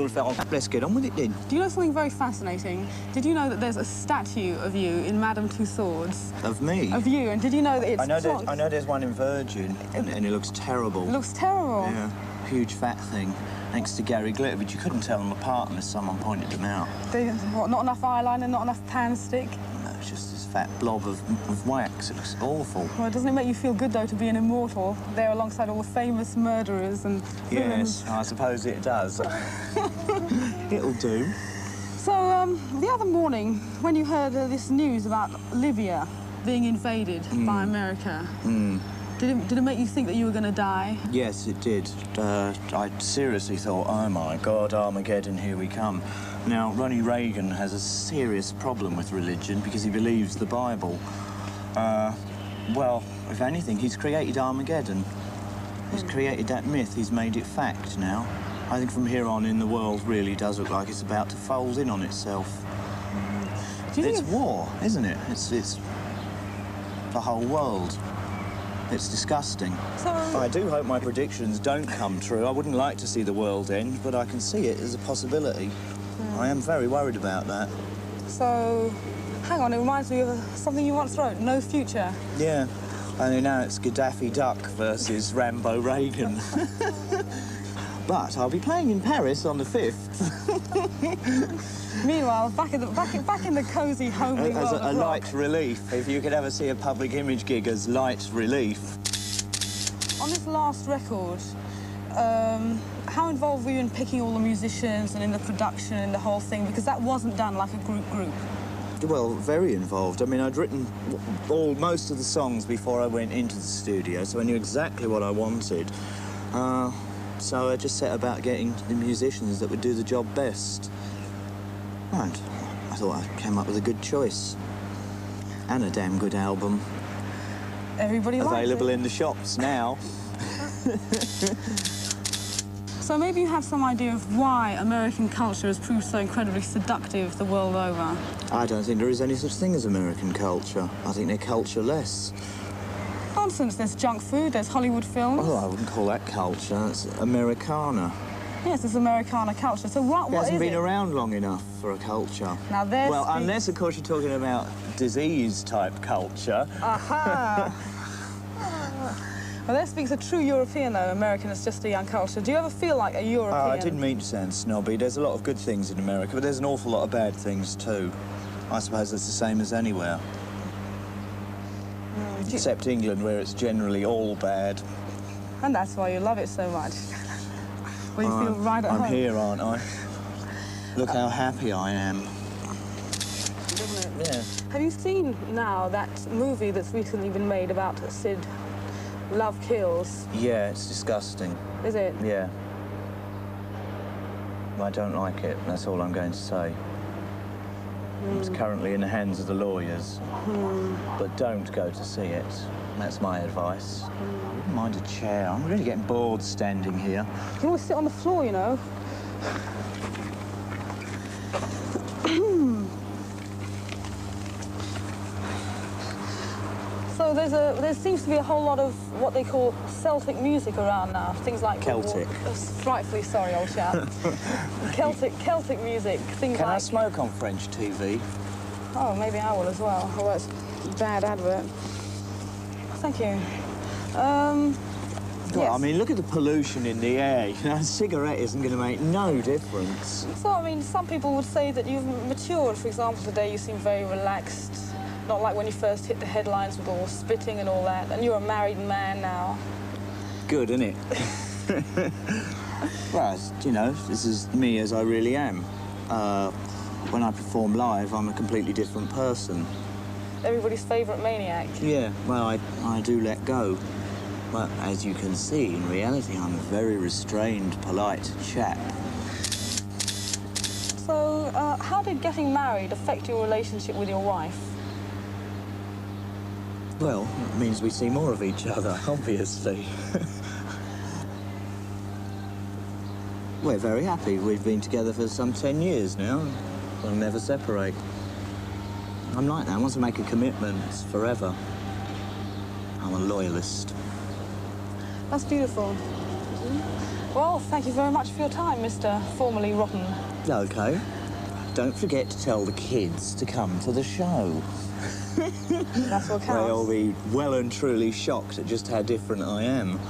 would have felt, let's get on with it then. Do you know something very fascinating? Did you know that there's a statue of you in Madame Tussauds? Of me? Of you, and did you know that it's I know there's one in Virgin, and it looks terrible. It looks terrible. Yeah, huge fat thing next to Gary Glitter, but you couldn't tell them apart unless someone pointed them out. What, not enough eyeliner, not enough pan stick? No, it's just this fat blob of wax. It looks awful. Well, doesn't it make you feel good, though, to be an immortal there alongside all the famous murderers and villains? Yes, I suppose it does. It'll do. So, the other morning, when you heard this news about Libya being invaded by America, did it make you think that you were going to die? Yes, it did. I seriously thought, oh, my God, Armageddon, here we come. Now, Ronnie Reagan has a serious problem with religion because he believes the Bible. Well, if anything, he's created Armageddon. He's created that myth. He's made it fact now. I think from here on in, the world really does look like it's about to fold in on itself. It's war, isn't it? It's the whole world. It's disgusting. So, I do hope my predictions don't come true. I wouldn't like to see the world end, but I can see it as a possibility. I am very worried about that. So, hang on, it reminds me of something you once wrote, No Future. Yeah, only now it's Gaddafi Duck versus Rambo Reagan. But I'll be playing in Paris on the 5th. Meanwhile, back in the cosy, homely world of a rock. light relief. If you could ever see a public image gig as light relief. On this last record, how involved were you in picking all the musicians and in the production and the whole thing? Because that wasn't done like a group. Well, very involved. I mean, I'd written most of the songs before I went into the studio, so I knew exactly what I wanted. So I just set about getting the musicians that would do the job best. And I thought I came up with a good choice. And a damn good album. Everybody likes it. Available in the shops now. So maybe you have some idea of why American culture has proved so incredibly seductive the world over. I don't think there is any such thing as American culture. I think they're cultureless. Nonsense, there's junk food, there's Hollywood films. Oh, I wouldn't call that culture. It's Americana. Yes, it's Americana culture. So what is it? It hasn't been around long enough for a culture. Now there's... Well, unless, of course, you're talking about disease-type culture. Aha! Well, there speaks a true European, though. American is just a young culture. Do you ever feel like a European? I didn't mean to sound snobby. There's a lot of good things in America, but there's an awful lot of bad things, too. I suppose it's the same as anywhere. Except England, where it's generally all bad. And that's why you love it so much. Well, you feel right at home. I'm here, aren't I? Look how happy I am. Isn't it? Yeah. Have you seen now that movie that's recently been made about Sid, Love Kills? Yeah, it's disgusting. Is it? Yeah. I don't like it, that's all I'm going to say. It's currently in the hands of the lawyers. But don't go to see it. That's my advice. I wouldn't mind a chair. I'm really getting bored standing here. You can always sit on the floor, you know. So there seems to be a whole lot of what they call Celtic music around now. Things like... Celtic. Frightfully sorry, old chap. Celtic music, things Can like... I smoke on French TV? Oh, maybe I will as well. Oh, that's a bad advert. Thank you. Well, yes. I mean, look at the pollution in the air. You know, a cigarette isn't going to make no difference. So, I mean, some people would say that you've matured. For example, today you seem very relaxed. Not like when you first hit the headlines with all spitting and all that. And you're a married man now. Good, isn't it? Well, you know, this is me as I really am. When I perform live, I'm a completely different person. Everybody's favourite maniac. Yeah, well, I do let go. But as you can see, in reality, I'm a very restrained, polite chap. So, how did getting married affect your relationship with your wife? Well, it means we see more of each other, obviously. We're very happy. We've been together for some 10 years now. We'll never separate. I'm like that. Once I make a commitment, it's forever. I'm a loyalist. That's beautiful. Well, thank you very much for your time, Mr. Formerly Rotten. OK. Don't forget to tell the kids to come to the show. That's what counts. They'll be well and truly shocked at just how different I am.